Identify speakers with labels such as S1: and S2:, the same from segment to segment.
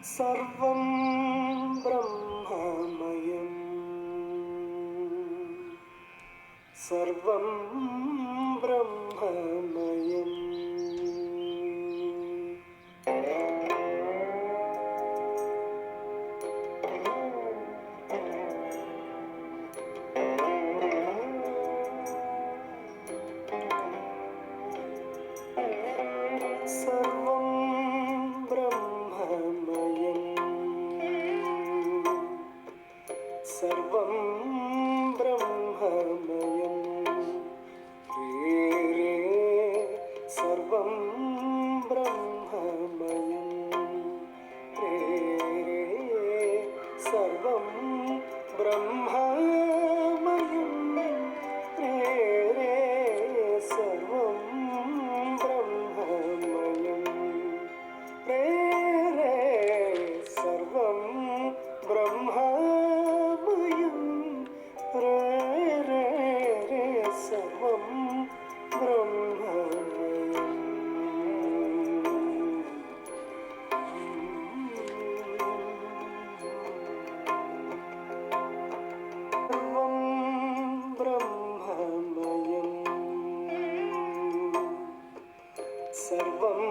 S1: सर्वं ब्रह्ममयं सर्वं ब्रह्ममयं सर्वं ब्रह्ममयं सर्वं ब्रह्ममयं रे रे सर्वं ब्रह्ममयं रे रे सर्वं ब्रह्ममयं रे रे सर्वं ब्रह्ममयं रे रे सर्वं ब्रह्ममयं रे रे रे सर्वं ब्रह्ममयम् सर्वं ब्रह्ममयं सर्वं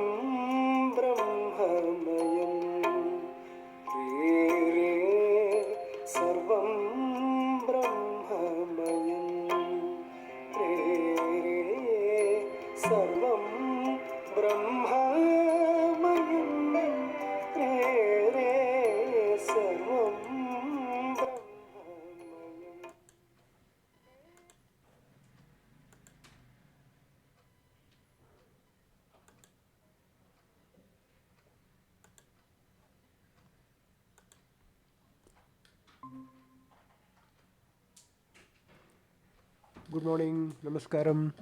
S1: ब्रह्ममयं रे रे सर्वं ब्रह्ममयं रे रे सर्वं ब्रह्ममयं रे रे सर्वं ब्रह्ममयम् Good morning, namaskaram.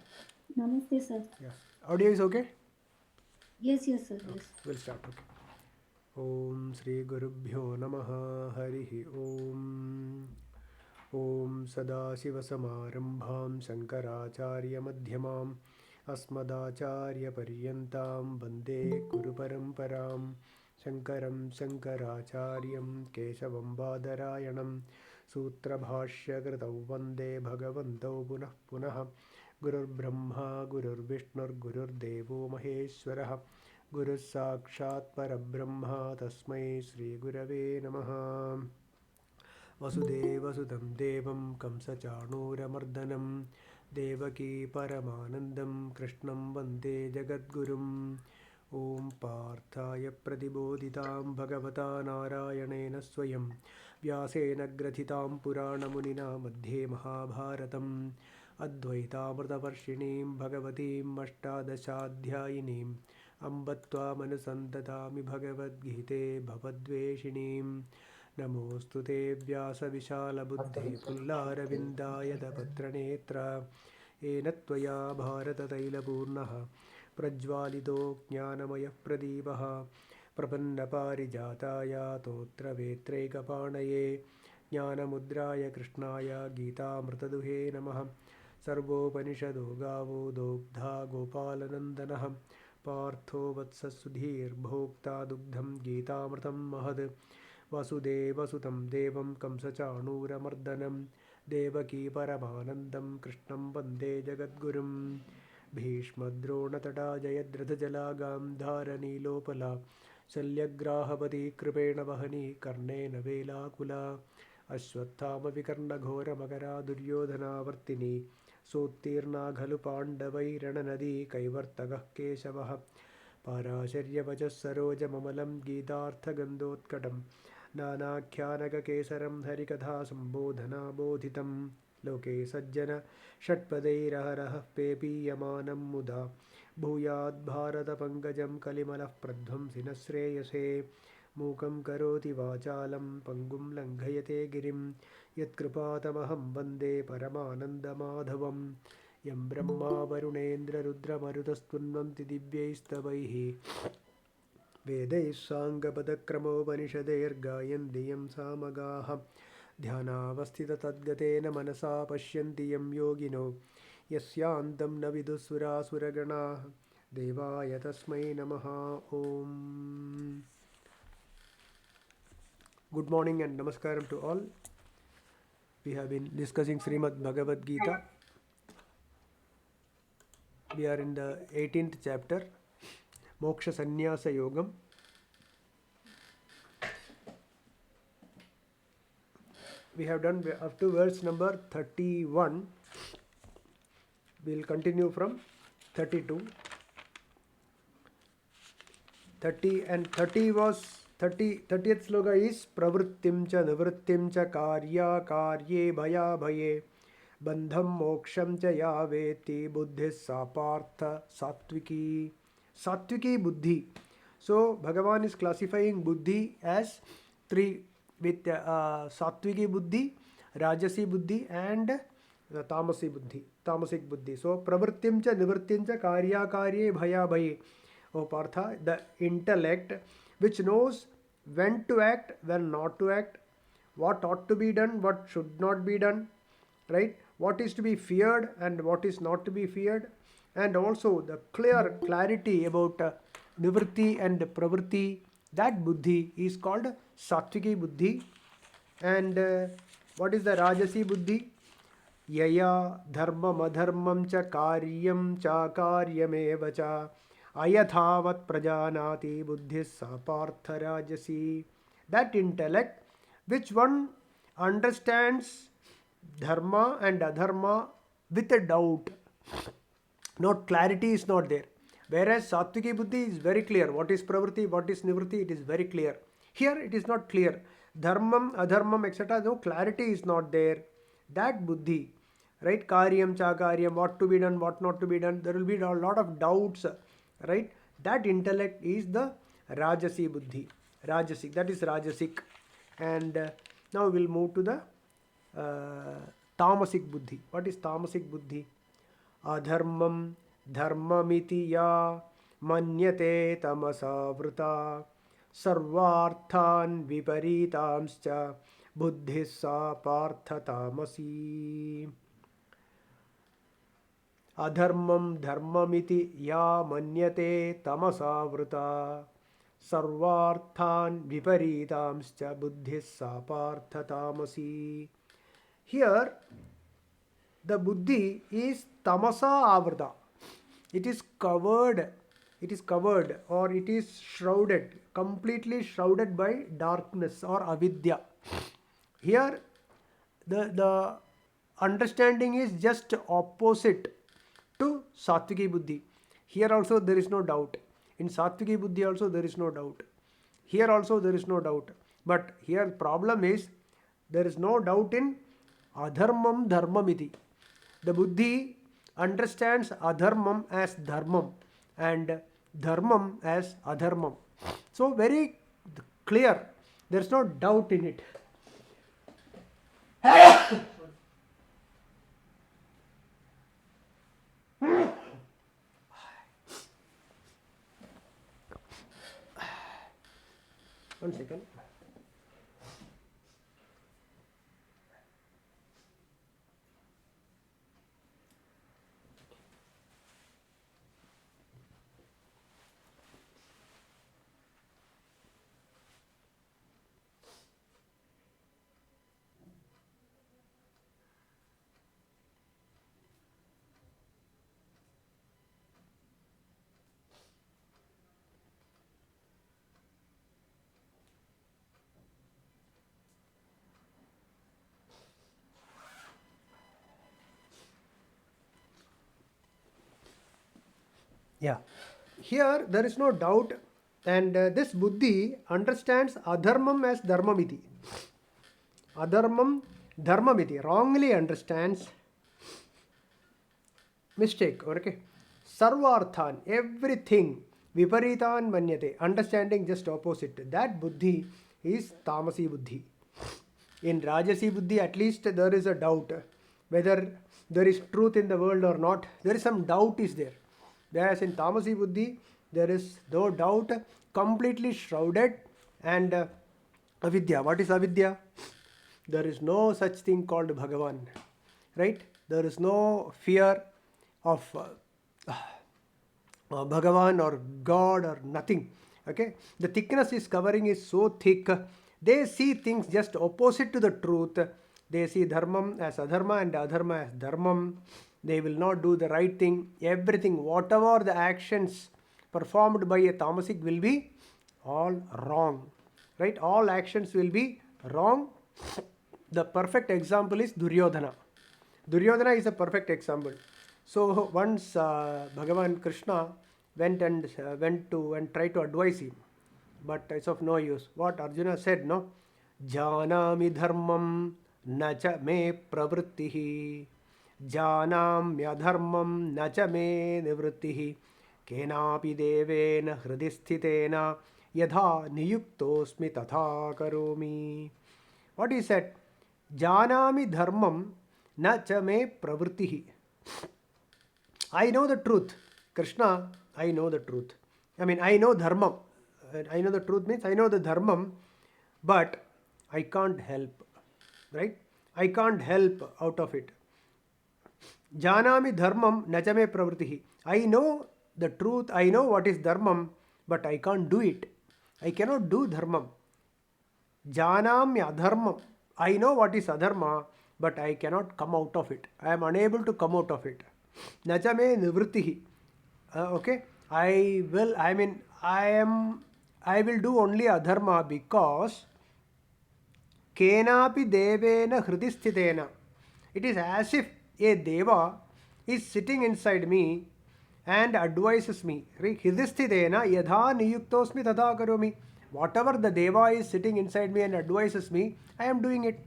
S2: Namaste, sir.
S1: Yeah, audio is okay?
S2: Yes, sir. Yes.
S1: We'll start. Okay. Om Shri Gurubhyo Namaha Harihi Om. Om Sadashivasamarambham Shankaracharya Madhyamam Asmadacharya Paryantam Vande Guru Paramparam Shankaram Shankaracharyam Keshavam Badarayanam Sutra Bhashya Kritau Vande Bhagavantau Punah Punah Gurur Brahma Gurur Vishnur Gurur Devo Maheshwarah Guru Sakshat Parabrahma Tasmai Sri Gurave Namaha Vasudevasudam Devam Kamsachanuramardanam Devaki Paramanandam Krishnam Vande Jagadgurum Om Parthaya Pratibodhitam Bhagavata Narayanena Swayam Vyasena Grathitam Purana Munina Madhye Mahabharatam Advaitamrtavarshinim Bhagavatim Ashtadashadhyayinim Ambatva Manusandadami Bhagavad Gite Bhavadveshinim Namostu te Vyasa Vishala Buddhe Pullaravindaaya Patranetra Ena Tvaya Bharata Taila Purnaha Prajvalito Jnanamaya Pradipaha Prapanna Parijataya Totra Vetraikapanaye Jnanamudraya Krishnaya Gita Mrtaduhe Namaha Sarvopanishado Gavo Dogdha Gopalanandanaha Partho Vatsasudhir Bhokta Dugdham Gita Mrtam Mahad Vasudevasutam Devam Kamsachanuramardanam Devaki Paramanandam Krishnam Vande Jagadgurum Bhishmadronatata Jayadrathajalagam Dharanilopala Shalyagrahapati Kripena Vahani Karnena Velakula Ashwathama Vikarna Ghora Makara Duryodhana Vartini Sottirna Ghalu Pandavai Rananadi Kaivartagah Keshavah Parasharya Vachas Saroja Mamalam Githartha Gandhotkatam नानाख्यानककेसरं हरिकथा sambodhana बोधितं लोके सज्जन षट्पदैरहरः पेपीयमानं मुदा भूयाद्भारतपङ्कजं कलिमलः प्रध्वंसिनः श्रेयसे मूकं करोति वाचालं पङ्गुं लङ्घयते गिरिं यत्कृपातमहं वन्दे परमानन्दमाधवं यं ब्रह्मा वरुणेन्द्ररुद्रमरुतस्तुन्वन्ति दिव्यैस्तवैः वेदैः साङ्गपदक्रमोपनिषदैर्गायन्ति यं सामगाः ध्यानावस्थिततद्गतेन मनसा पश्यन्ति यं योगिनो यस्यान्तं न विदुसुरासुरगणाः देवाय तस्मै नमः ॐ Good morning and namaskaram to all. We have been discussing Srimad Bhagavad Gita. We are in the 18th chapter, Moksha Sanyasa Yogam. We have done up to verse number 31. We will continue from 32. 30th sloka is Pravrittim cha Nivrittim cha Karya Karye Bhaya Bhaye Bandham Moksham cha Yaveti Buddhis Sapartha Satviki. Satviki Buddhi. So Bhagavan is classifying Buddhi as three, with Satviki Buddhi, Rajasi Buddhi and Tamasic Buddhi. So Pravrittim cha Nivrittim cha Karya Karye Bhaya Bhaye. O Partha, the intellect which knows when to act, when not to act, what ought to be done, what should not be done, right? What is to be feared and what is not to be feared, and also the clarity about nivritti and pravritti. That buddhi is called Satviki Buddhi. And what is the Rajasi Buddhi? Yaya dharmam adharmam cha karyam cha karyameva cha ayathavat prajanati buddhis sapartha rajasi. That intellect which one understands dharma and adharma with a doubt. Not clarity is not there. Whereas Satviki Buddhi is very clear. What is pravritti, what is nivritti, it is very clear. Here it is not clear. Dharmam, adharmam, etc. No clarity is not there. That Buddhi, right? Karyam, chakaryam, what to be done, what not to be done. There will be a lot of doubts, right? That intellect is the Rajasi Buddhi. Rajasic, that is Rajasic. And now we'll move to the Tamasic Buddhi. What is Tamasic Buddhi? Adharmam dharmamiti ya manyate tamasa vrita sarvarthan viparitamscha buddhissa partha tamasi. Adharmam dharmamiti ya manyate tamasa vrita sarvarthan viparitamscha buddhissa partha tamasi. Here the buddhi is tamasa avrta. It is covered or it is shrouded, completely shrouded by darkness or avidya. Here the understanding is just opposite to Satviki Buddhi. Here also there is no doubt. In Satviki Buddhi also there is no doubt. Here also there is no doubt. But here problem is there is no doubt in adharmam dharmamiti. The buddhi understands adharmam as dharmam and dharmam as adharmam. So very clear. There is no doubt in it. One second. Yeah, here there is no doubt, and this buddhi understands adharmam as dharmamiti. Adharmam dharmamiti, wrongly understands, mistake, okay. Sarvarthan, everything, viparitan manyate, understanding just opposite. That buddhi is tamasi buddhi. In Rajasi Buddhi, at least there is a doubt whether there is truth in the world or not. There is some doubt is there. Whereas in Tamasi Buddhi, there is no doubt, completely shrouded, and avidya. What is avidya? There is no such thing called Bhagavan, right? There is no fear of Bhagavan or God or nothing. Okay, the thickness is covering is so thick They see things just opposite to the truth. They see dharmam as adharma and adharma as dharmam. They will not do the right thing. Everything, whatever the actions performed by a tamasic will be all wrong. Right? All actions will be wrong. The perfect example is Duryodhana. Duryodhana is a perfect example. So once Bhagavan Krishna went to and tried to advise him, but it's of no use. What Arjuna said, no, Janami dharmam nacha me pravrittihi, Janamya dharmam nacha me nivrittihi, Kenapi devena hridisthitena yadha niyuktosmi tatha karomi. What he said? Janami dharmam na cha me pravrittihi. I know the truth. Krishna, I know the truth. I mean, I know dharmam. I know the truth means I know the dharmam, but I can't help. Right? I can't help out of it. Janami dharmam na cha me pravrittihi. I know the truth. I know what is dharmam, but I can't do it. I cannot do dharmam. Janami adharmam. I know what is adharma, but I cannot come out of it. I am unable to come out of it. Nachame nivrittihi. Okay. I will do only adharma because kenapi devena hridisthitena. It is as if a deva is sitting inside me and advises me. Hridisthitena yadha niyuktosmi tadha karomi. Whatever the deva is sitting inside me and advises me, I am doing it.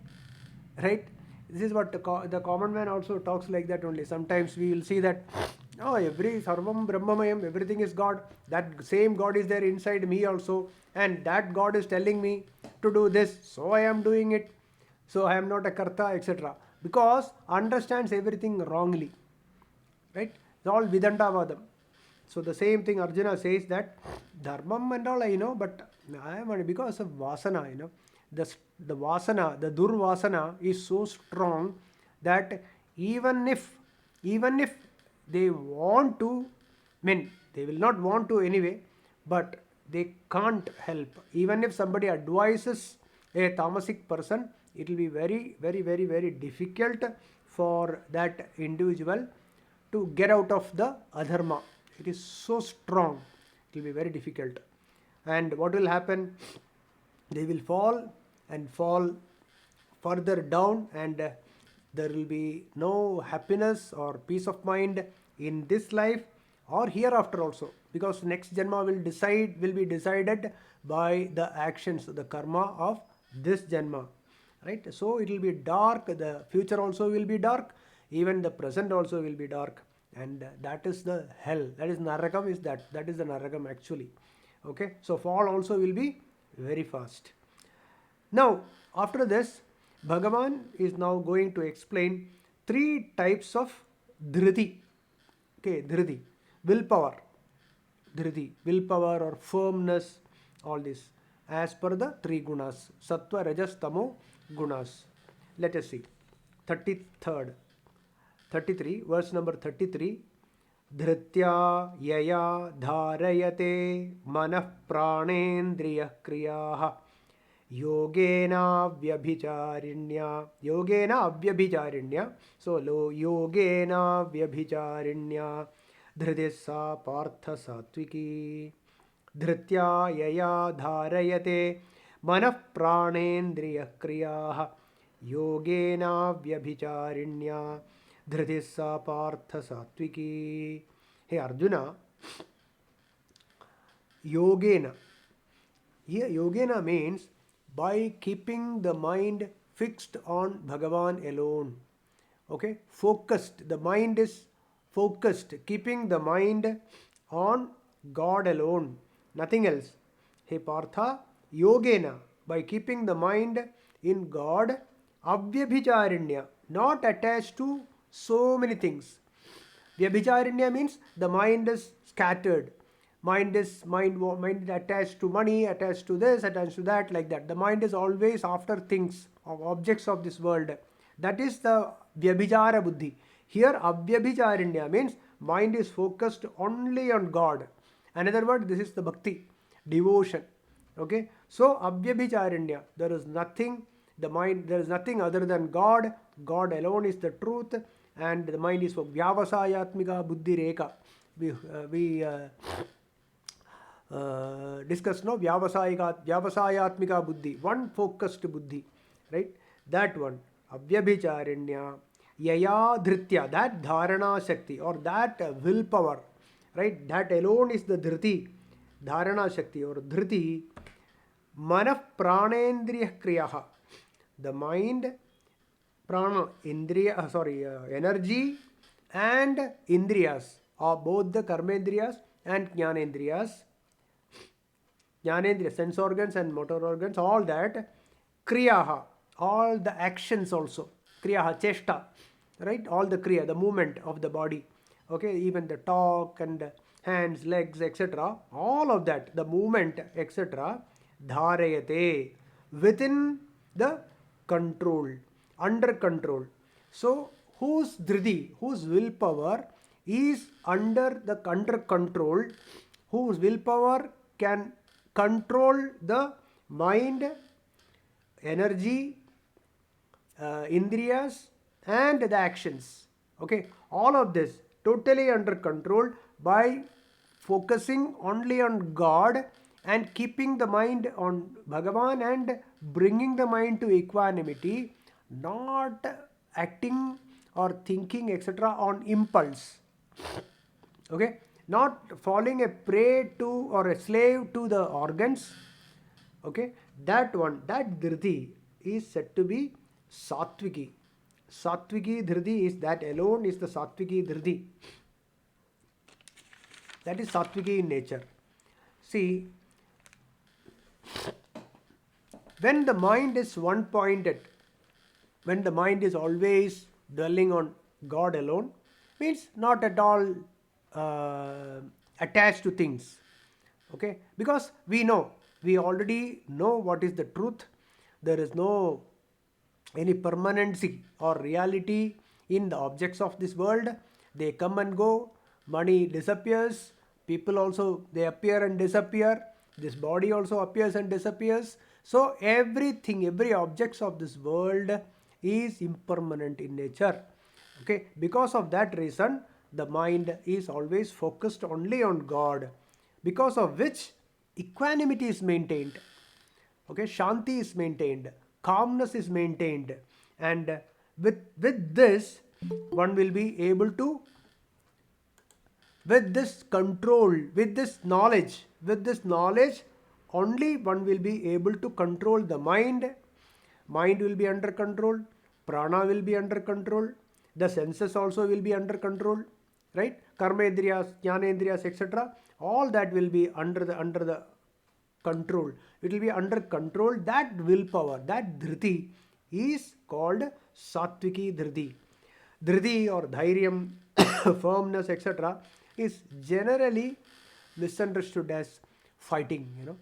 S1: Right? This is what the common man also talks like that only. Sometimes we will see that, oh, every sarvam brahmamayam, everything is God. That same God is there inside me also. And that God is telling me to do this. So I am doing it. So I am not a karta, etc. Because understands everything wrongly. Right? It's all Vidantavadam. So the same thing Arjuna says that dharmam and all I know, but I am because of vasana, the vasana, the durvasana is so strong that even if they want to, they will not want to anyway, but they can't help. Even if somebody advises a tamasic person, it will be very, very, very, very difficult for that individual to get out of the adharma. It is so strong, it will be very difficult. And what will happen? They will fall and fall further down, and there will be no happiness or peace of mind in this life or hereafter also, because next janma will be decided by the actions, the karma of this janma. Right? So it will be dark, the future also will be dark, even the present also will be dark. And that is the hell. That is Narakam, that is the Narakam actually. Okay, so fall also will be very fast. Now, after this, Bhagavan is now going to explain 3 types of dhriti. Okay, dhriti, willpower. Dhriti, willpower or firmness, all this, as per the 3 gunas, sattva, rajas, tamo gunas. Let us see. 33, verse number 33. Dhritya yaya dharayate manah pranendriya kriyaha yogena avyabhijarinya. So yogena vyabhijarinya dhridissa partha satviki. Dhritya yaya dharayate manah pranendriya kriyaha yogena vyabhijarinya dhritissa partha satviki. Hey Arjuna, yogena. Here yogena means by keeping the mind fixed on Bhagavan alone. Okay, focused. The mind is focused, keeping the mind on God alone, nothing else. Hey Partha, yogena, by keeping the mind in God, avyabhijarinya, not attached to so many things. Vyabhijarinya means the mind is scattered. Mind attached to money, attached to this, attached to that, like that. The mind is always after things, of objects of this world. That is the Vyabhijara Buddhi. Here Avyabhijarinya means mind is focused only on God. Another word, this is the bhakti, devotion. Okay, so avyabhicharanya, there is nothing, the mind, there is nothing other than God. God alone is the truth, and the mind is for vyavasayatmika buddhi reka. We discussed no vyavasayatmika buddhi, one focused buddhi, right? That one, avyabhicharanya, yaya dhritya, that dharana shakti or that willpower, right? That alone is the dhriti, dharana shakti or dhriti. Manah pranendriya kriyaha, the mind, prana, indriya, energy and indriyas are both the karmendriyas and jnanendriyas. Jnanendriya, sense organs and motor organs, all that. Kriyaha, all the actions also. Kriyaha, cheshta, right? All the kriya, the movement of the body. Okay, even the talk and hands, legs, etc. All of that, the movement, etc. Dharayate, within the control, under control. So, whose dhriti, whose willpower is under control, whose willpower can control the mind, energy, indriyas and the actions. Okay, all of this totally under control by focusing only on God and keeping the mind on Bhagavan and bringing the mind to equanimity, not acting or thinking etc. on impulse. Okay, not falling a prey to or a slave to the organs. Okay, that one, that dhriti is said to be satviki. Satviki dhriti is, that alone is the satviki dhriti. That is satviki in nature. See, when the mind is one pointed, when the mind is always dwelling on God alone, means not at all attached to things. Okay, because we already know what is the truth. There is no any permanency or reality in the objects of this world. They come and go, money disappears, people also, they appear and disappear, this body also appears and disappears. So everything, every objects of this world is impermanent in nature. Okay, because of that reason the mind is always focused only on God, because of which equanimity is maintained. Okay, shanti is maintained, calmness is maintained, and with this one will be able to, with this control, with this knowledge only one will be able to control the mind. Mind will be under control, prana will be under control, the senses also will be under control, right? Karmendriyas, jnanendriyas, etc. All that will be under the control. It will be under control. That willpower, that dhriti is called satviki dhriti. Dhriti or dhairyam, firmness, etc. is generally misunderstood as fighting,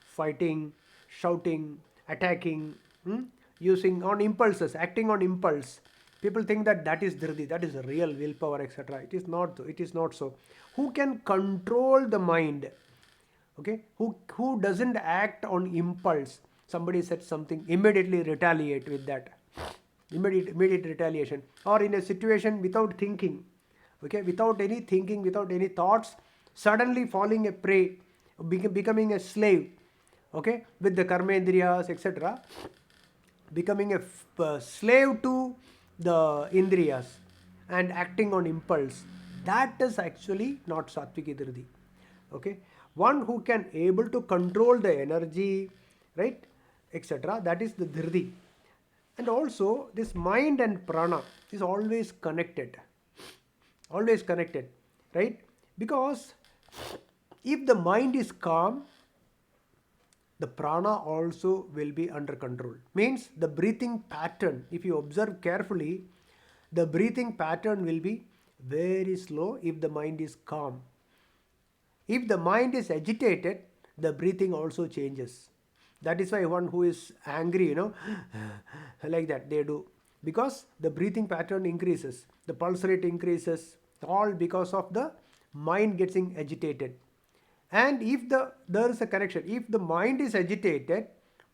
S1: fighting, shouting, attacking, using on impulses, acting on impulse. People think that that is dhriti, that is real willpower, etc. It is not. It is not so. Who can control the mind? Okay, who doesn't act on impulse? Somebody said something, immediately retaliate with that. Immediate retaliation, or in a situation without thinking. Okay, without any thinking, without any thoughts, suddenly falling a prey, becoming a slave. Okay, with the karmendriyas, etc. Becoming a slave to the indriyas and acting on impulse. That is actually not satviki dhriti. Okay, one who can able to control the energy, right, etc. That is the dhriti. And also this mind and prana is always connected, right? Because if the mind is calm, the prana also will be under control. Means the breathing pattern, if you observe carefully, the breathing pattern will be very slow if the mind is calm. If the mind is agitated, the breathing also changes. That is why one who is angry, like that they do. Because the breathing pattern increases, the pulse rate increases, all because of the mind getting agitated. And if there is a connection, if the mind is agitated,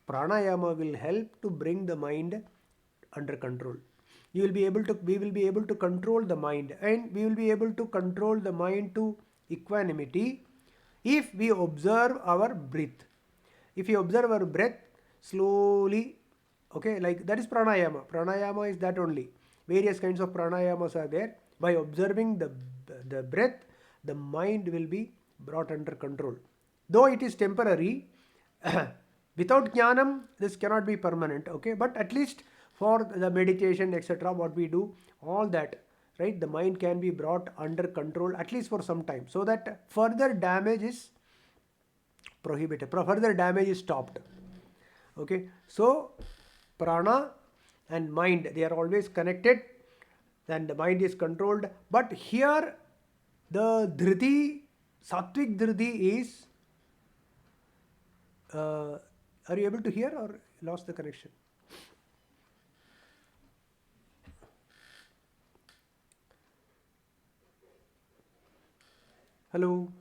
S1: pranayama will help to bring the mind under control. We will be able to control the mind, and we will be able to control the mind to equanimity if we observe our breath. If you observe our breath slowly, okay, like that is pranayama. Pranayama is that only. Various kinds of pranayamas are there. By observing the breath, the mind will be brought under control. Though it is temporary, without jnanam, this cannot be permanent, okay, but at least for the meditation, etc., what we do, all that, right, the mind can be brought under control at least for some time, so that further damage is prohibited, further damage is stopped. Okay, so prana and mind, they are always connected, then the mind is controlled. But here the dhriti, sattvic dhriti is, are you able to hear or lost the connection? Hello?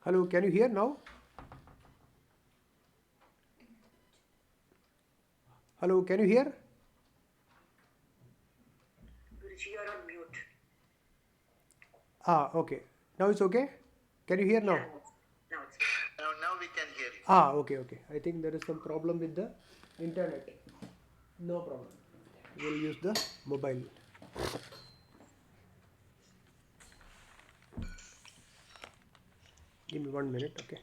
S1: Hello, can you hear now? Hello, can you hear?
S3: Guruji, you're on mute.
S1: Okay. Now it's okay? Can you hear now?
S3: Now it's
S4: Now we can hear you.
S1: Okay. I think there is some problem with the internet. No problem. We'll use the mobile. Give me 1 minute, okay?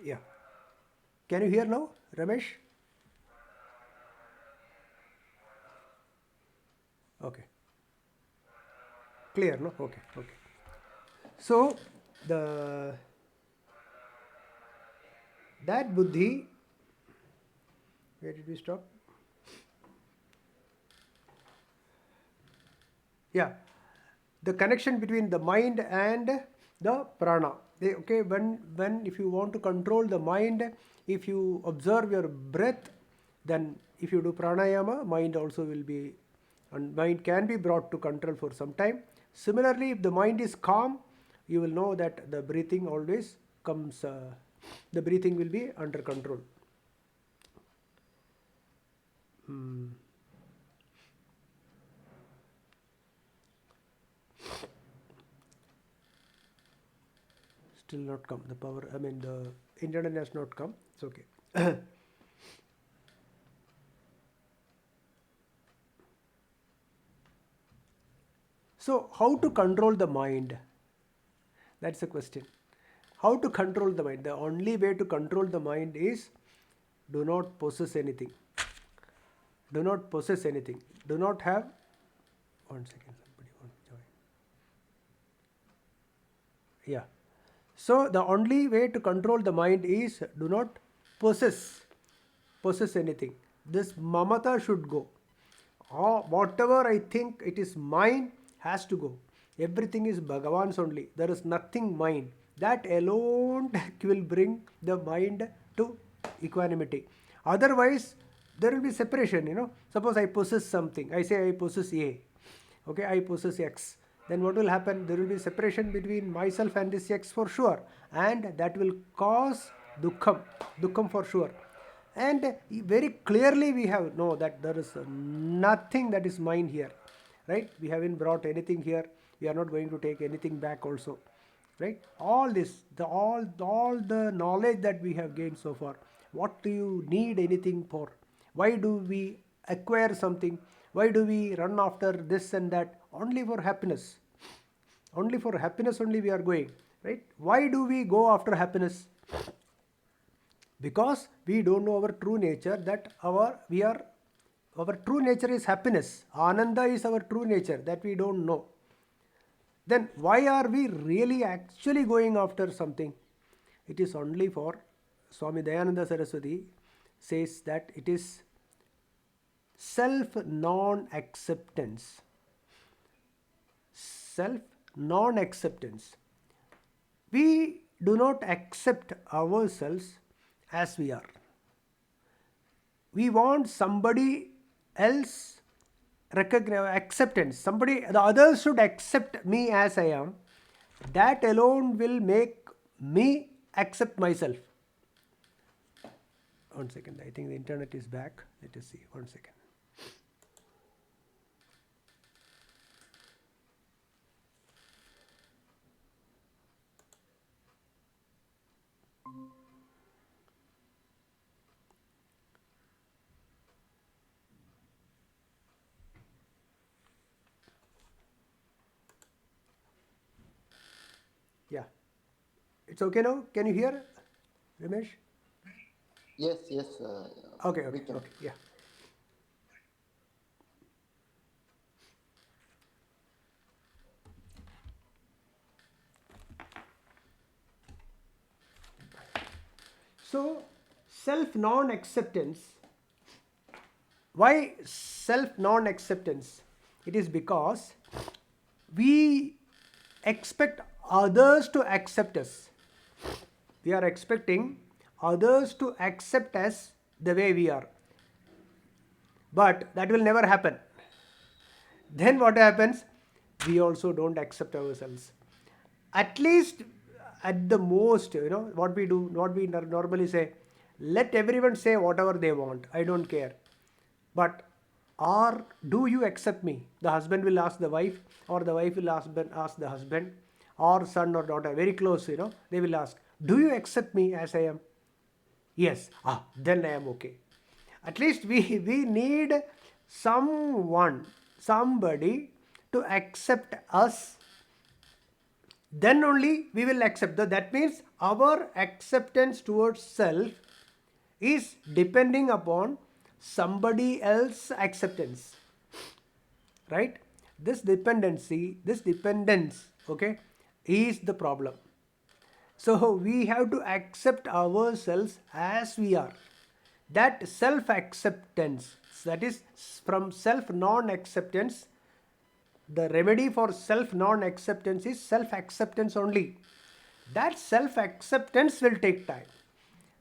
S1: Yeah. Can you hear now, Ramesh? Okay. Clear, no? Okay. So that buddhi, where did we stop? Yeah, the connection between the mind and the prana. Okay, when if you want to control the mind, if you observe your breath, then if you do pranayama, mind also will be, and mind can be brought to control for some time. Similarly, if the mind is calm, you will know that the breathing always comes, the breathing will be under control. Still not come. The power, I mean, the internet has not come. It's okay. So, how to control the mind? That's the question. How to control the mind? The only way to control the mind is do not possess anything. Do not possess anything. Do not have. 1 second, somebody want to join. Yeah. So the only way to control the mind is do not possess anything. This mamata should go. Whatever I think it is mine has to go. Everything is Bhagavan's only. There is nothing mine. That alone will bring the mind to equanimity. Otherwise, there will be separation. Suppose I possess something. I say I possess A. Okay, I possess X. Then what will happen? There will be separation between myself and this X for sure. And that will cause dukkham for sure. And very clearly we have know that there is nothing that is mine here, right? We haven't brought anything here. We are not going to take anything back also. right? All this, all the knowledge that we have gained so far, what do you need anything for? Why do we acquire something? Why do we run after this and that? Only for happiness. Only for happiness only we are going, right? Why do we go after happiness? Because we don't know our true nature, that our true nature is happiness. Ananda is our true nature, that we don't know. Then why are we really actually going after something? It is only for, Swami Dayananda Saraswati says that it is self non-acceptance. Self non-acceptance. We do not accept ourselves as we are. We want somebody else acceptance. The others should accept me as I am. That alone will make me accept myself. One second, I think the internet is back. Let us see. One second. Yeah. It's okay now? Can you hear, Ramesh?
S5: Yes, yes.
S1: Okay,
S5: we
S1: okay,
S5: can.
S1: okay. Yeah. So, self non-acceptance. Why self non-acceptance? It is because we expect others to accept us. We are expecting others to accept us the way we are. But that will never happen. Then what happens? We also don't accept ourselves. At least, at the most, what we do, what we normally say, let everyone say whatever they want. I don't care. But do you accept me? The husband will ask the wife, or the wife will ask the husband, or son or daughter, very close, they will ask, do you accept me as I am? Yes. Then I am okay. At least we need somebody to accept us. Then only we will accept. That means our acceptance towards self is depending upon somebody else's acceptance. Right? This dependence, okay, is the problem. So we have to accept ourselves as we are. That self-acceptance, that is from self-non-acceptance, the remedy for self-non-acceptance is self-acceptance only. That self-acceptance will take time.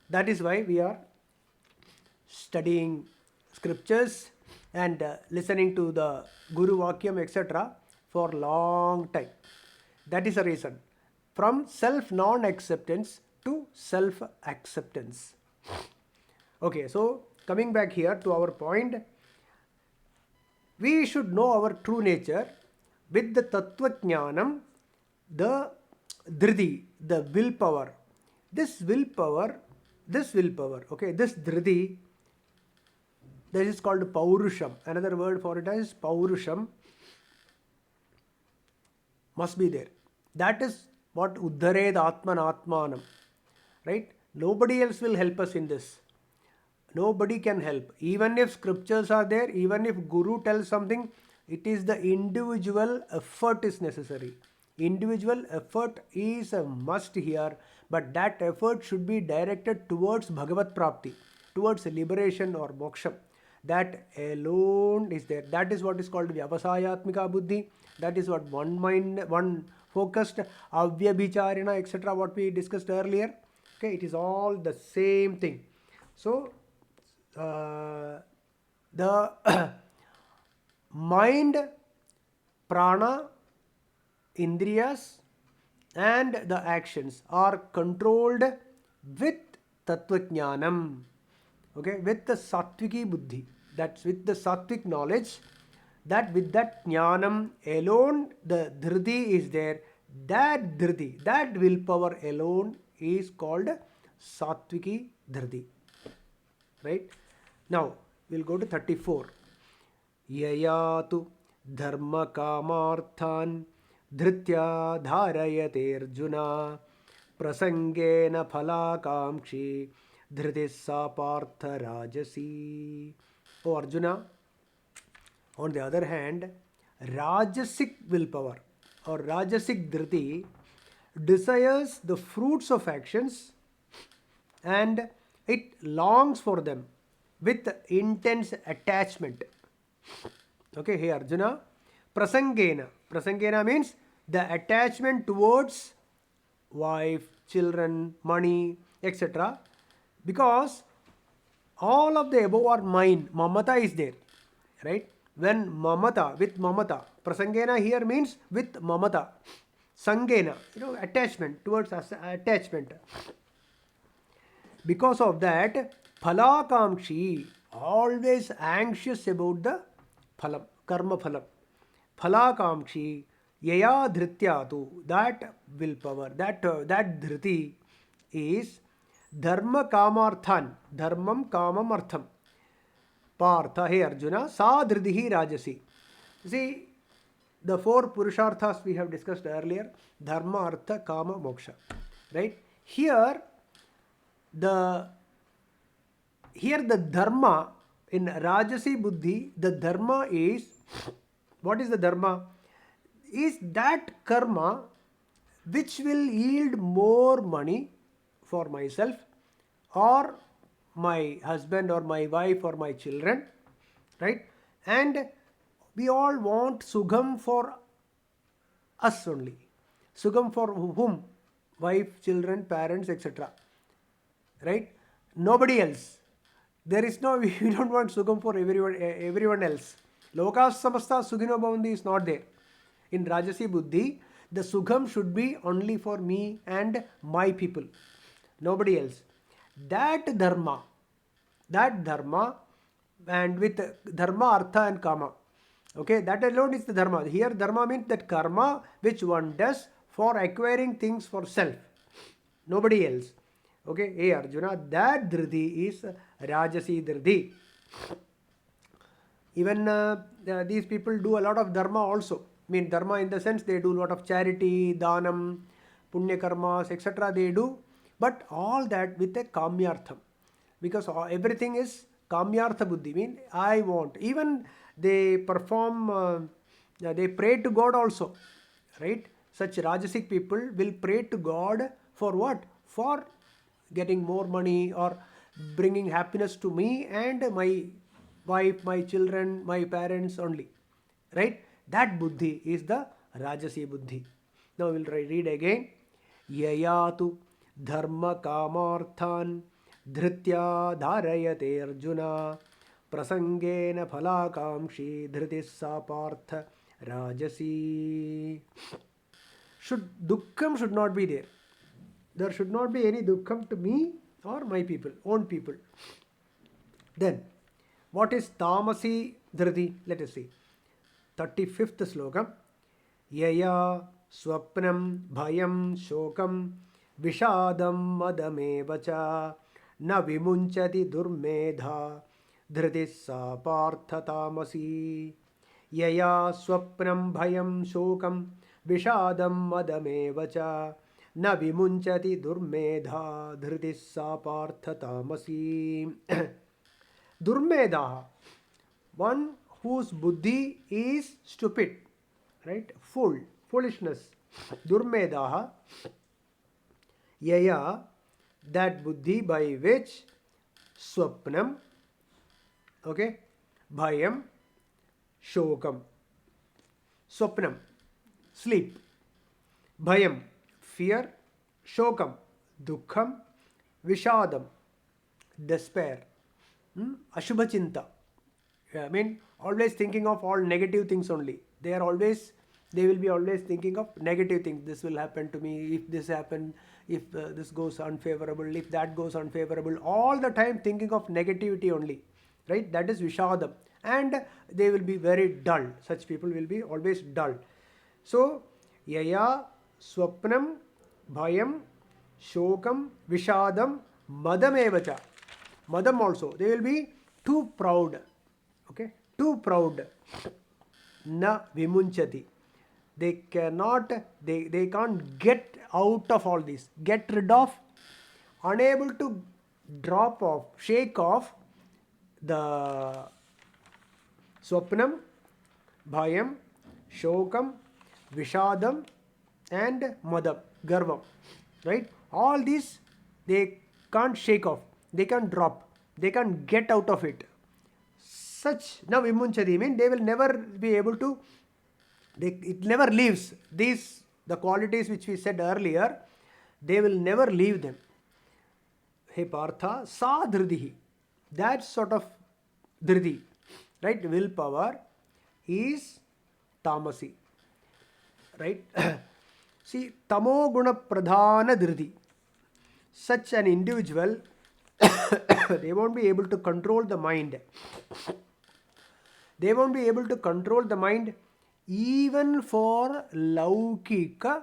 S1: That is why we are studying scriptures and listening to the Guru Vakyam, etc. for long time. That is the reason. From self-non-acceptance to self-acceptance. Okay, so coming back here to our point, we should know our true nature with the Tattva Jnanam, the Dhriti, the willpower. This willpower, okay, this Dhriti, this is called Paurusham. Another word for it is Paurusham, must be there. That is what Uddhared Atman Atmanam, right? Nobody else will help us in this. Nobody can help. Even if scriptures are there, even if Guru tells something, it is the individual effort is necessary. Individual effort is a must here, but that effort should be directed towards Bhagavat Prapti, towards liberation or moksha. That alone is there. That is what is called Vyavasayatmika Buddhi. That is what one mind, one focused, Avyabhicharina, etc. what we discussed earlier. Okay, it is all the same thing. So, the mind, prana, indriyas and the actions are controlled with Tattvajnanam, okay, with the Sattviki Buddhi, that's with the Sattvic knowledge, that with that Jnanam alone the Dhriti is there, that dhriti, that willpower alone is called Satviki dhriti. Right? Now, we'll go to 34. Yayatu dharma kamarthan dhritya dharayate Arjuna prasangena phalakamkshi dhritis sapartha rajasi. Oh Arjuna, on the other hand, Rajasic willpower or Rajasic dhriti desires the fruits of actions and it longs for them with intense attachment. Okay, hey Arjuna, prasangena. Prasangena means the attachment towards wife, children, money, etc. Because all of the above are mine. Mamata is there, right? When mamata, with mamata, prasangena here means with mamata. Sangena, attachment, towards attachment. Because of that, phalakamshi, always anxious about the phalam, karma phalam. Phalakamshi, yaya dhrityatu, that willpower, that dhriti is dharma kamarthan, dharmam kamam artham. Partha, hey Arjuna, sa dhritihi rajasi. See, the four purusharthas we have discussed earlier, dharma, artha, kama, moksha. Right? Here the dharma in Rajasi Buddhi, the dharma is, what is the dharma? Is that karma which will yield more money for myself or my husband or my wife or my children, right? And we all want Sugam for us only. Sugam for whom? Wife, children, parents, etc. Right? Nobody else. There is no, we don't want Sugam for everyone else. Lokas samasta Sugino Bhavandi is not there. In Rajasi Buddhi, the Sugam should be only for me and my people. Nobody else. That dharma, and with dharma, artha and kama. Okay, that alone is the dharma. Here dharma means that karma which one does for acquiring things for self. Nobody else. Okay, hey Arjuna, that dhriti is Rajasi dhriti. Even these people do a lot of dharma also. I mean dharma in the sense they do a lot of charity, dhanam, punya karmas, etc. they do. But all that with a kamyartham. Because everything is kamyartha buddhi. I mean I want. Even they perform, they pray to God also. Right? Such Rajasic people will pray to God for what? For getting more money or bringing happiness to me and my wife, my children, my parents only. Right? That buddhi is the Rajasi buddhi. Now we'll read again. Yayatu dharma kamarthan dhritya dharayate Arjuna prasangena phalakamshi dhritis sapartha rajasi. Dukkham should not be there. There should not be any dukkham to me or my people, own people. Then, what is tamasi dhriti? Let us see. 35th sloka. Yaya swapnam bhayam shokam vishadam madamevacha na vimunchati durmedha dhritis sa partha tamasi. Yaya swapnam bhayam shokam vishadam madamevacha na vimunchati durmedha dhritis sa partha tamasi. Durmedha, one whose buddhi is stupid, right? Foolishness. Durmedha, yaya, that buddhi by which swapnam, okay, bhayam, shokam. Swapnam, sleep. Bhayam, fear. Shokam, dukkham. Vishadam, despair. Ashubha chinta. I mean, always thinking of all negative things only. They will be always thinking of negative things. This will happen to me, if this happen, if this goes unfavorable, if that goes unfavorable. All the time thinking of negativity only. Right? That is Vishadam. And they will be very dull. Such people will be always dull. So, yaya swapnam, bhayam, shokam, vishadam, madam evacha. Madam also. They will be too proud. Okay? Too proud. Na vimunchati. They can't get out of all this. Get rid of, unable to drop off, shake off the swapnam, bhayam, shokam, vishadam and madam, garvam. Right? All these they can't shake off. They can't drop. They can't get out of it. Such now vimunchati mean they will never be able to, it never leaves. These the qualities which we said earlier, they will never leave them. Hey Partha, sa dhridihi. That sort of dhridi, right? Willpower is tamasi. Right? See, tamo guna pradhana dhridi. Such an individual, they won't be able to control the mind. They won't be able to control the mind even for laukika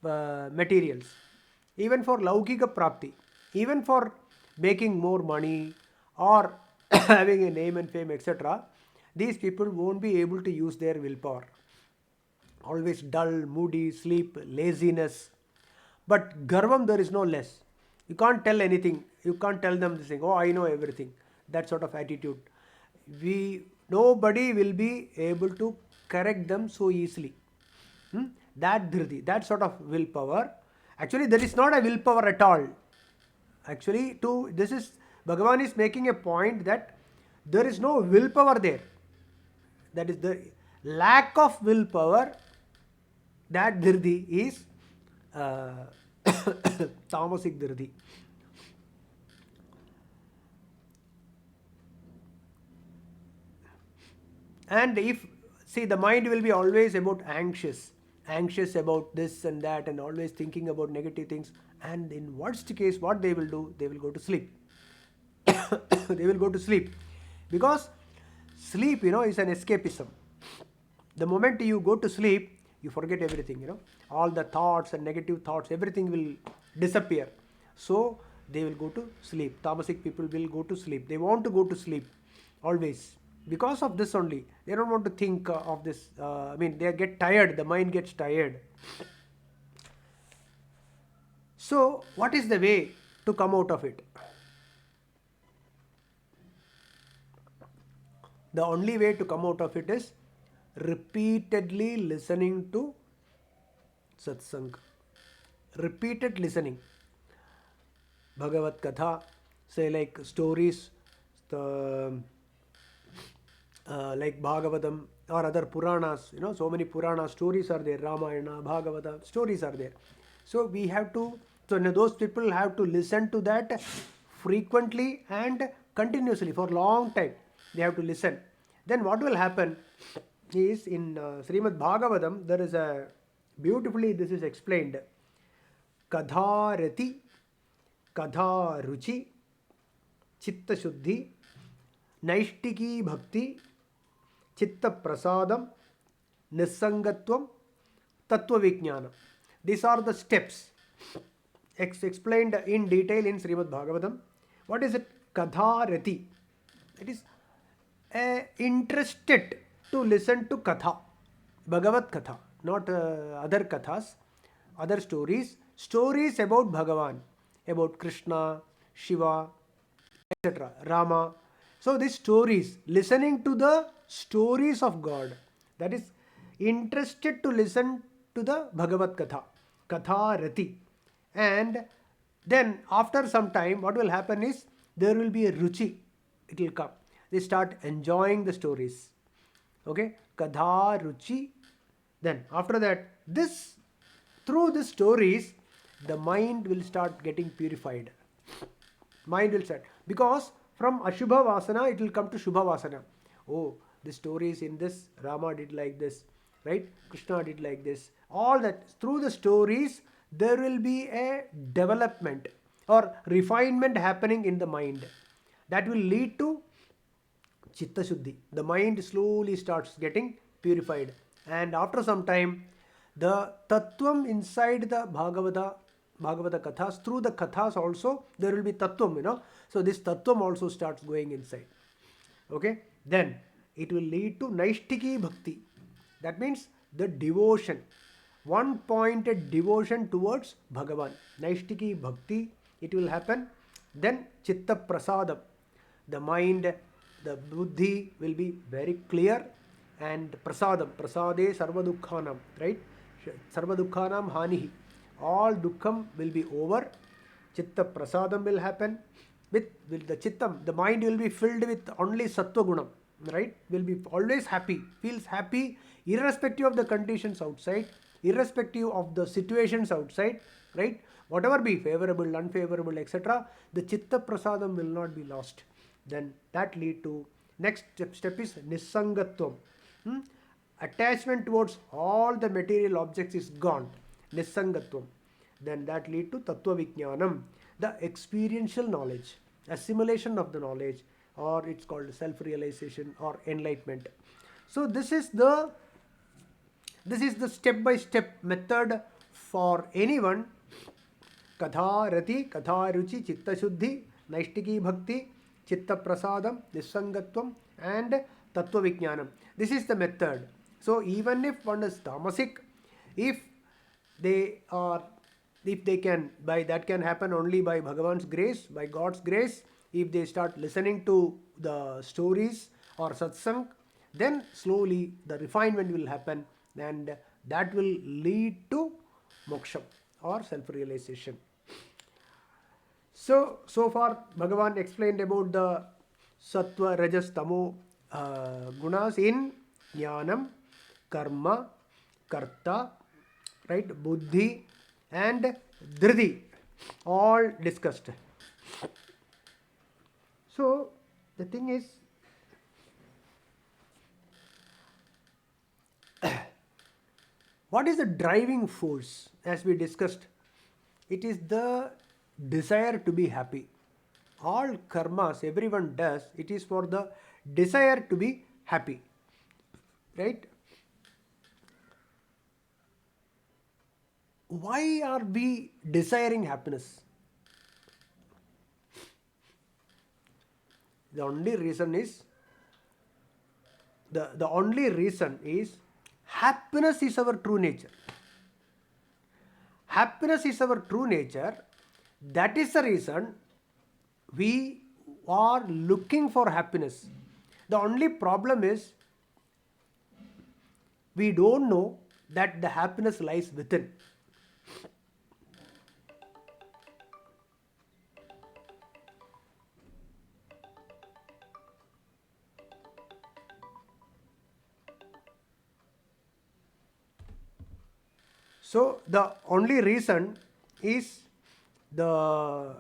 S1: materials, even for laukika prapti, even for making more money or having a name and fame, etc. These people won't be able to use their willpower. Always dull, moody, sleep, laziness. But garvam, there is no less. You can't tell anything. You can't tell them this thing, oh, I know everything. That sort of attitude. Nobody will be able to correct them so easily. That dhriti, that sort of willpower. Actually, there is not a willpower at all. Actually, Bhagavan is making a point that there is no willpower there. That is the lack of willpower. That dhriti is tamasic dhriti. And the mind will be always anxious about this and that, and always thinking about negative things. And in worst case, what they will do, they will go to sleep. They will go to sleep, because sleep, is an escapism. The moment you go to sleep, you forget everything. All the thoughts and negative thoughts, everything will disappear. So they will go to sleep. Tamasic people will go to sleep. They want to go to sleep always. Because of this only, they don't want to think of this. They get tired, the mind gets tired. So, what is the way to come out of it? The only way to come out of it is repeatedly listening to satsang. Repeated listening. Bhagavad Katha, say like stories, like Bhagavatam or other Puranas, so many Purana stories are there, Ramayana, Bhagavata, stories are there. So those people have to listen to that frequently and continuously for long time. They have to listen. Then what will happen is in Srimad Bhagavatam, there is beautifully this is explained. Kadharati, kadharuchi, chitta shuddhi, naishtiki bhakti, chitta prasadam, nisangatvam, tattva vijnana. These are the steps explained in detail in Srimad Bhagavatam. What is it? Kadharati. It is interested to listen to Katha, Bhagavad Katha, not other Kathas, other stories about Bhagavan, about Krishna, Shiva, etc., Rama. So these stories, listening to the stories of God, that is interested to listen to the Bhagavad Katha, Katha Rati. And then after some time, what will happen is there will be a ruchi, it will come. They start enjoying the stories. Okay, Kadha Ruchi. Then after that, through the stories, the mind will start getting purified. Mind will start, because from Ashubha Vasana, it will come to Shubha Vasana. Oh, the stories in this, Rama did like this, right? Krishna did like this. All that, through the stories, there will be a development or refinement happening in the mind. That will lead to Chitta Shuddhi. The mind slowly starts getting purified. And after some time, The tattvam inside the Bhagavata Kathas, through the Kathas also, there will be tattvam, So this tattvam also starts going inside. Okay, then it will lead to Naishtiki Bhakti. That means the devotion, one pointed devotion towards Bhagavan. Naishtiki Bhakti, it will happen. Then Chitta Prasadam, the mind, the buddhi will be very clear, and prasadam, prasade sarva dukkhanam, right? Sarva dukkhanam hanihi, all dukkham will be over. Chitta prasadam will happen. With the chittam, the mind will be filled with only sattva gunam, right? Will be always happy, feels happy irrespective of the conditions outside, irrespective of the situations outside, right? Whatever be favorable, unfavorable, etc., the chitta prasadam will not be lost. Then that lead to next step is nissangatvam. Attachment towards all the material objects is gone, nissangatvam. Then that lead to tattva vijnanam, the experiential knowledge, assimilation of the knowledge, or it's called self-realization or enlightenment. So this is the step-by-step method for anyone. Katha rati, katha ruchi, chitta shuddhi, naishtiki bhakti, chitta prasadam, nissangatvam, and tattva vijnanam. This is the method. So even if one is tamasic, if they can, that can happen only by Bhagavan's grace, by God's grace. If they start listening to the stories or satsang, then slowly the refinement will happen, and that will lead to moksha or self-realization. So far Bhagavan explained about the sattva, rajas, tamo gunas in jnanam, karma, karta, right, buddhi and dhriti, all discussed. So the thing is, what is the driving force? As we discussed, it is the desire to be happy. All karmas everyone does, it is for the desire to be happy, right? Why are we desiring happiness? The only reason is happiness is our true nature. Happiness is our true nature. That is the reason we are looking for happiness. The only problem is we don't know that the happiness lies within. So the only reason is the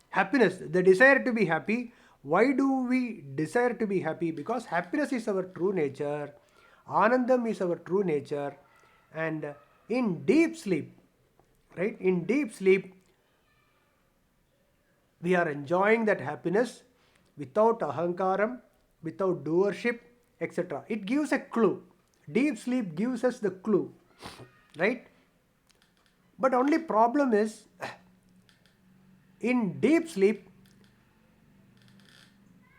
S1: happiness, the desire to be happy. Why do we desire to be happy? Because happiness is our true nature, Anandam is our true nature, and in deep sleep, right? In deep sleep, we are enjoying that happiness without ahankaram, without doership, etc. It gives a clue. Deep sleep gives us the clue, right? But only problem is, in deep sleep,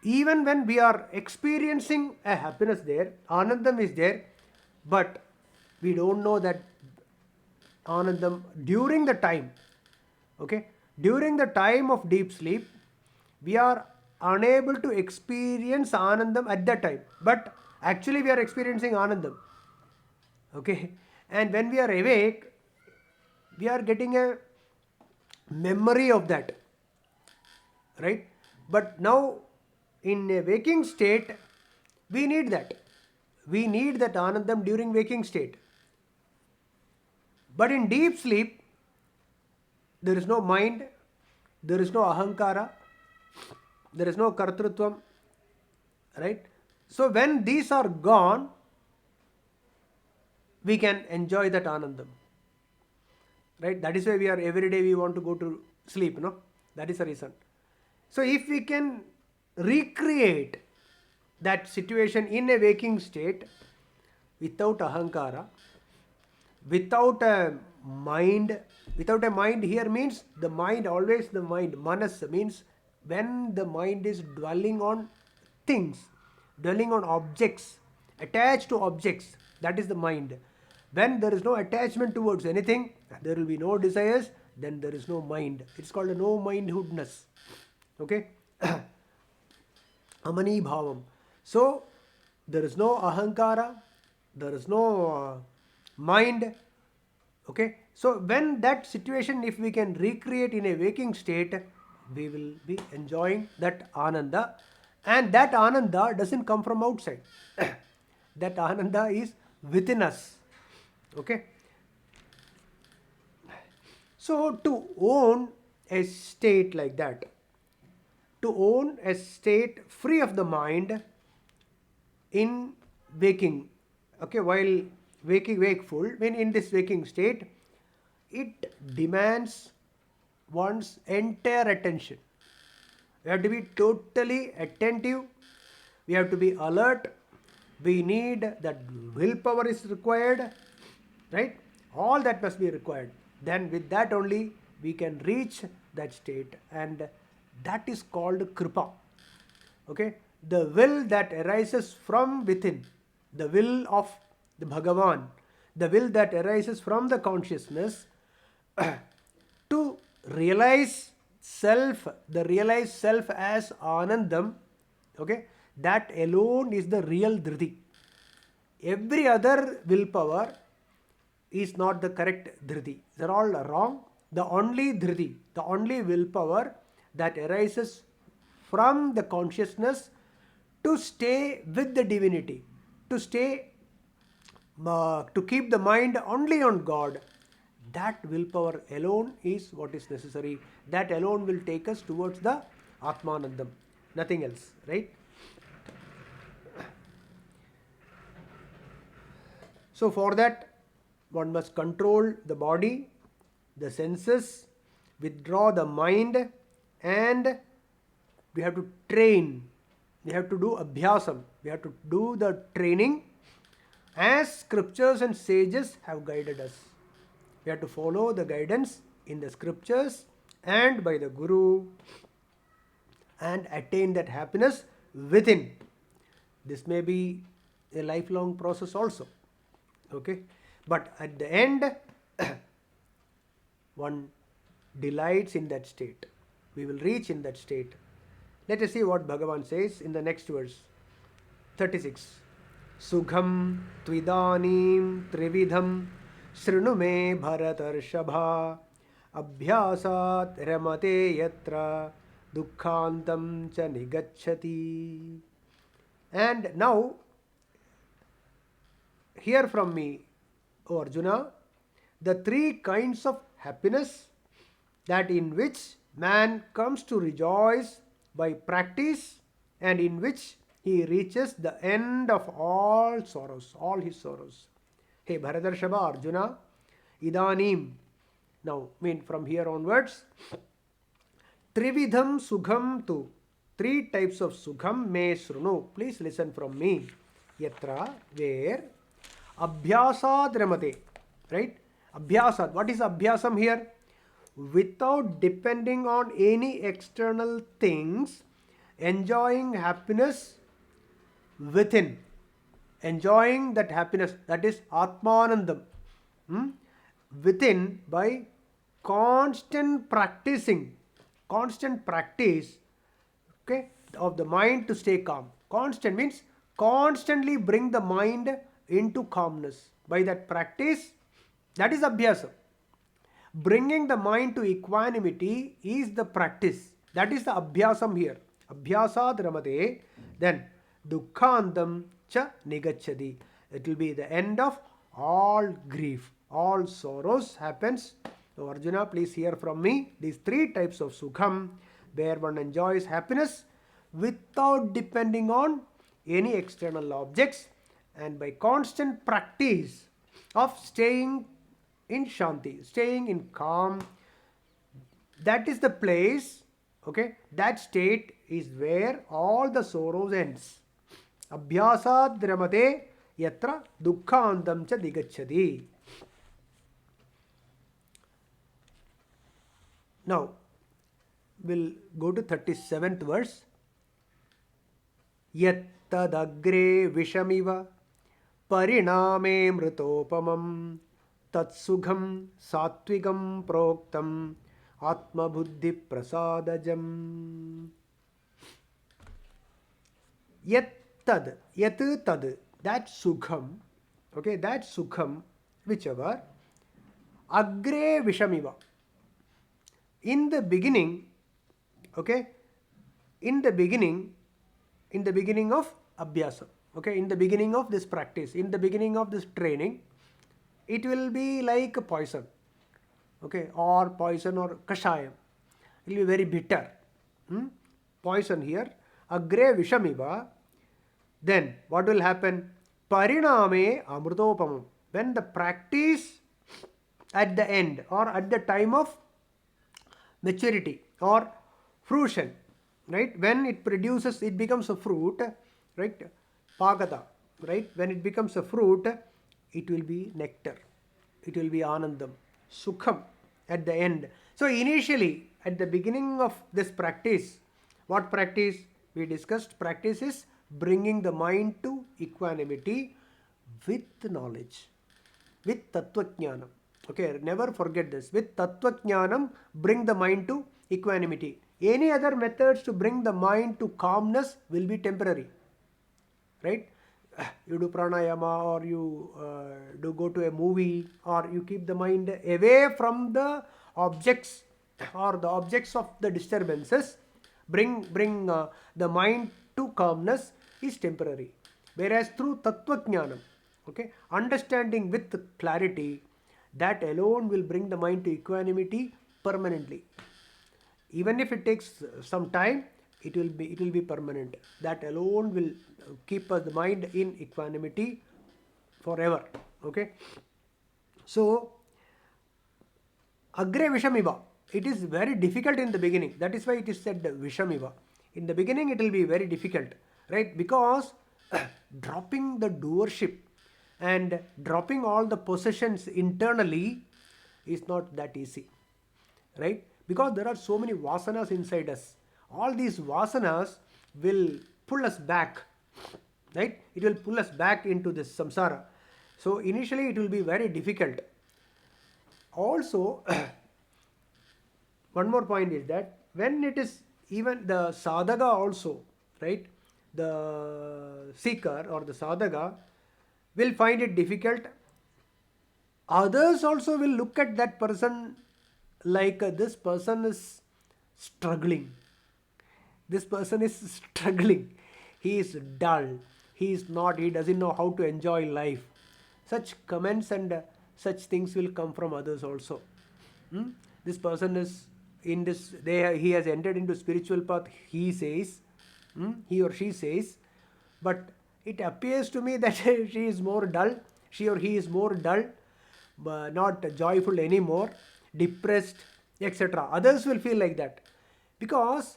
S1: even when we are experiencing a happiness there, Anandam is there, but we don't know that Anandam during the time, okay? During the time of deep sleep, we are unable to experience Anandam at that time, but actually we are experiencing Anandam, okay? And when we are awake, we are getting a memory of that, right? But now in a waking state, we need that. We need that Anandam during waking state. But in deep sleep, there is no mind, there is no ahankara, there is no kartrutvam, right? So when these are gone, we can enjoy that Anandam, right? That is why every day we want to go to sleep, no? That is the reason. So if we can recreate that situation in a waking state without ahankara, without a mind. Without a mind here means the mind, always the mind. Manas means when the mind is dwelling on things, dwelling on objects, attached to objects, that is the mind. When there is no attachment towards anything, there will be no desires, then there is no mind. It's called a no mindhoodness. Okay. Amani bhavam. So there is no ahankara, there is no mind. Okay. So when that situation, if we can recreate in a waking state, we will be enjoying that ananda, and that ananda doesn't come from outside. That ananda is within us. Okay. So to own a state like that, to own a state free of the mind in waking, okay, while wakeful, when in this waking state, it demands one's entire attention. We have to be totally attentive, we have to be alert, we need that willpower is required, right? All that must be required. Then with that only we can reach that state, and that is called kripa. Okay, the will that arises from within, the will of the Bhagavan, the will that arises from the consciousness to realize self, the realized self as Anandam. Okay, that alone is the real dhriti. Every other willpower is not the correct dhriti. They're all wrong. The only dhriti, the only willpower that arises from the consciousness to stay with the divinity, to stay, to keep the mind only on God, that willpower alone is what is necessary. That alone will take us towards the Atmanandam, nothing else, right? So for that, one must control the body, the senses, withdraw the mind, and we have to train. We have to do abhyasam. We have to do the training as scriptures and sages have guided us. We have to follow the guidance in the scriptures and by the Guru and attain that happiness within. This may be a lifelong process also. Okay, but at the end, one delights in that state. We will reach in that state. Let us see what Bhagavan says in the next verse. 36. Sukham tvidanim trividham shrinu me bharatarshabha abhyasat ramate yatra dukkhantam cha nigacchati. And now, hear from me, O Arjuna, the three kinds of happiness that in which man comes to rejoice by practice and in which he reaches the end of all sorrows, all his sorrows. Hey Bharatarshabha, Arjuna, idanim. Now, mean from here onwards, trividham sukham tu. Three types of sukham me srunu. Please listen from me. Yatra, where abhyasad ramate, right? Abhyasad. What is abhyasam here? Without depending on any external things, enjoying happiness within. Enjoying that happiness, that is Atmanandam. Within by constant practicing, constant practice, okay, of the mind to stay calm. Constant means constantly bring the mind into calmness. By that practice, that is abhyasa. Bringing the mind to equanimity is the practice. That is the abhyasam here. Abhyasad ramate, then dukkhandam cha nigacchati. It will be the end of all grief, all sorrows happens. So Arjuna, please hear from me these three types of sukham, where one enjoys happiness without depending on any external objects and by constant practice of staying in shanti, staying in calm. That is the place, okay, that state is where all the sorrows ends. Abhyasad ramate yatra dukkhandam cha digacchati. Now, we'll go to 37th verse. Yattadagre vishamiva pariname mritopamam tatsugham satvigam proktam atma buddhi prasadajam. Yat tad, that sukham, okay, that sukham, whichever, agre vishamiva, in the beginning, okay, in the beginning of abhyasa, okay, in the beginning of this practice, in the beginning of this training, it will be like a poison, okay, or poison or kashayam. It will be very bitter. Poison here. Agre vishamiva. Then what will happen? Pariname amrutopamam. When the practice at the end or at the time of maturity or fruition, right? When it produces, it becomes a fruit, right? Pagata, right? When it becomes a fruit, it will be nectar. It will be anandam, sukham at the end. So initially, at the beginning of this practice, what practice we discussed? Practice is bringing the mind to equanimity with knowledge, with tattva-jnanam. Okay, never forget this. With tattva-jnanam, bring the mind to equanimity. Any other methods to bring the mind to calmness will be temporary, right? You do pranayama, or you do go to a movie, or you keep the mind away from the objects or the objects of the disturbances. Bring the mind to calmness is temporary. Whereas through tattva-jnanam, okay, understanding with clarity, that alone will bring the mind to equanimity permanently. Even if it takes some time, it will be permanent. That alone will keep the mind in equanimity forever. Okay. So, agre vishamiva. It is very difficult in the beginning. That is why it is said vishamiva. In the beginning, it will be very difficult, right? Because dropping the doership and dropping all the possessions internally is not that easy, right? Because there are so many vasanas inside us. All these vasanas will pull us back, right? It will pull us back into this samsara. So initially it will be very difficult. Also, one more point is that when it is even the sadhaka also, right? The seeker or the sadhaka will find it difficult. Others also will look at that person like this person is struggling. This person is struggling. He is dull. He doesn't know how to enjoy life. Such comments and such things will come from others also. This person is in this, he has entered into spiritual path, he says, he or she says, but it appears to me that she is more dull, she or he is more dull, not joyful anymore, depressed, etc. Others will feel like that because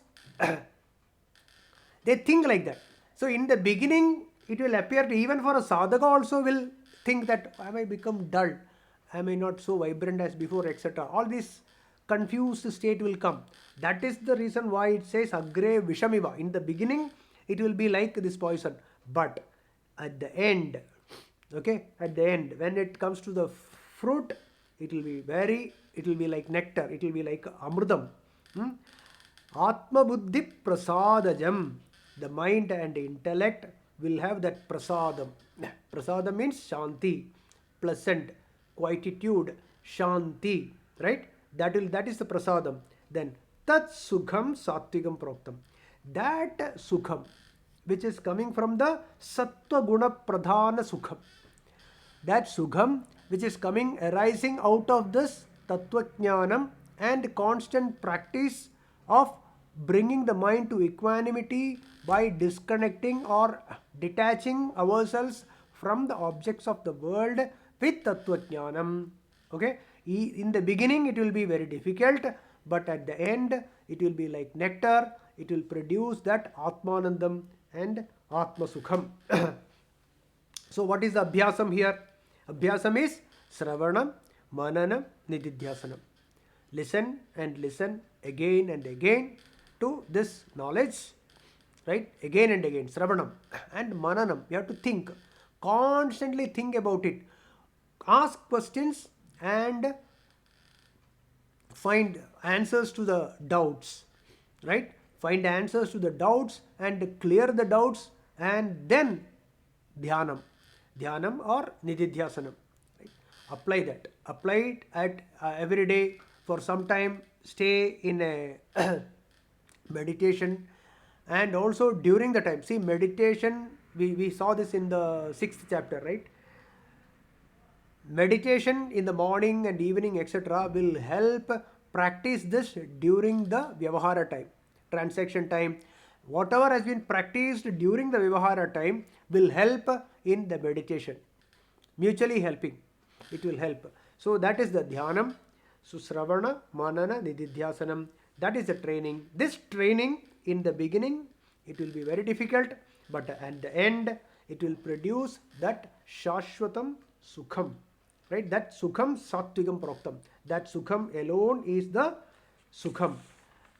S1: they think like that. So in the beginning, it will appear to, even for a sadhaka also will think that I may become dull, I may not so vibrant as before, etc. All this confused state will come. That is the reason why it says agre vishamiva. In the beginning, it will be like this poison, but at the end, okay, at the end, when it comes to the fruit, it will be like nectar, it will be like amrudam. Atma buddhi prasadajam. The mind and intellect will have that prasadam. Prasadam means shanti, pleasant, quietude, shanti, right? That is the prasadam. Then tat sukham sattvigam proktam. That sukham, which is coming from the sattva guna pradhana sukham. That sukham, which is arising out of this tattva jnanam and constant practice of bringing the mind to equanimity by disconnecting or detaching ourselves from the objects of the world with tattva jnanam. Okay, in the beginning it will be very difficult, but at the end it will be like nectar. It will produce that atmanandam and atma sukham. So what is the abhyasam here? Abhyasam is sravanam, mananam, nididhyasanam. Listen and listen again and again to this knowledge, right? Again and again, Sravanam and Mananam. You have to think, constantly think about it. Ask questions and find answers to the doubts, right? Find answers to the doubts and clear the doubts, and then dhyanam or nididhyasanam, right? Apply it at every day for some time. Stay in a meditation, and also during the time, see, meditation, we saw this in the 6th chapter, right? Meditation in the morning and evening, etc., will help practice this during the Vyavahara time, transaction time. Whatever has been practiced during the Vyavahara time will help in the meditation, mutually helping. It will help. So that is the Dhyanam. So Sravana, Manana, Nididhyasanam. That is the training. This training in the beginning, it will be very difficult, but at the end, it will produce that Shashwatam Sukham. Right? That Sukham Sattvigam Proktam. That Sukham alone is the Sukham.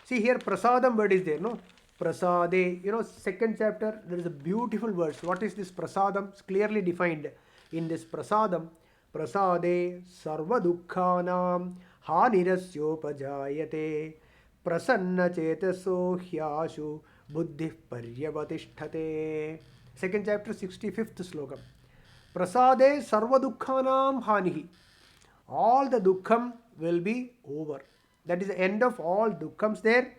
S1: See here, Prasadam word is there, no? Prasade, 2nd chapter, there is a beautiful verse. What is this Prasadam? It's clearly defined in this Prasadam. Prasade sarva dukkhanam hanirasyopajayate prasanna chetaso hyashu buddhi paryavatishthate. 2nd chapter, 65th slokam. Prasade sarva dukkhanam hanihi. All the dukkham will be over. That is the end of all dukkhams there,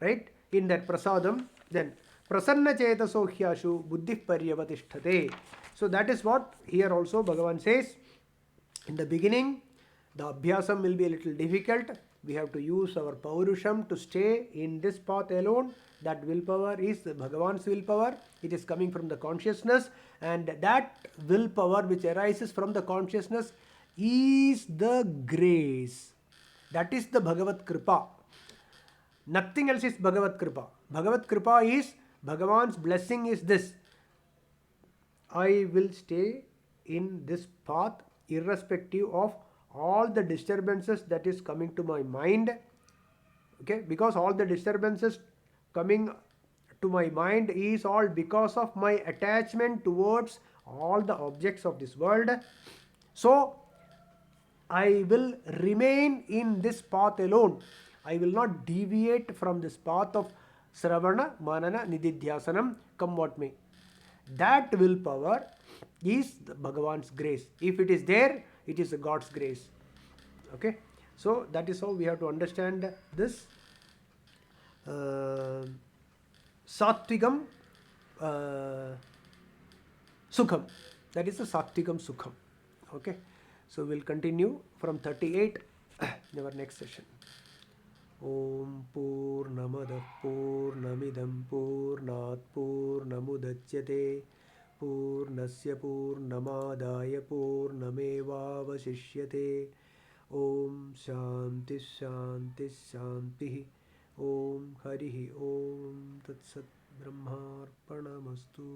S1: right? In that prasadam, then prasanna chetaso hyashu buddhi paryavatishthate. So that is what here also Bhagavan says. In the beginning, the abhyasam will be a little difficult. We have to use our paurusham to stay in this path alone. That willpower is Bhagavan's willpower. It is coming from the consciousness, and that willpower which arises from the consciousness is the grace. That is the Bhagavat Kripa. Nothing else is Bhagavat Kripa. Bhagavat Kripa is Bhagavan's blessing is this. I will stay in this path irrespective of all the disturbances that is coming to my mind. Okay, because all the disturbances coming to my mind is all because of my attachment towards all the objects of this world. So I will remain in this path alone. I will not deviate from this path of Sravana, Manana, Nididhyasanam, come what may. That willpower is the Bhagavan's grace. If it is there, it is God's grace. Okay, so that is how we have to understand this Sattvigam Sukham. That is the Sattvigam Sukham. Okay, so we'll continue from 38 in our next session. Om Purnamada Purnamidam Purnat Purnamudachyate Purnasya Purnamadaya Purnamevavashishyate. Om Shanti Shanti Shanti. Om Harihi Om Tat Sat Brahmarpanamastu.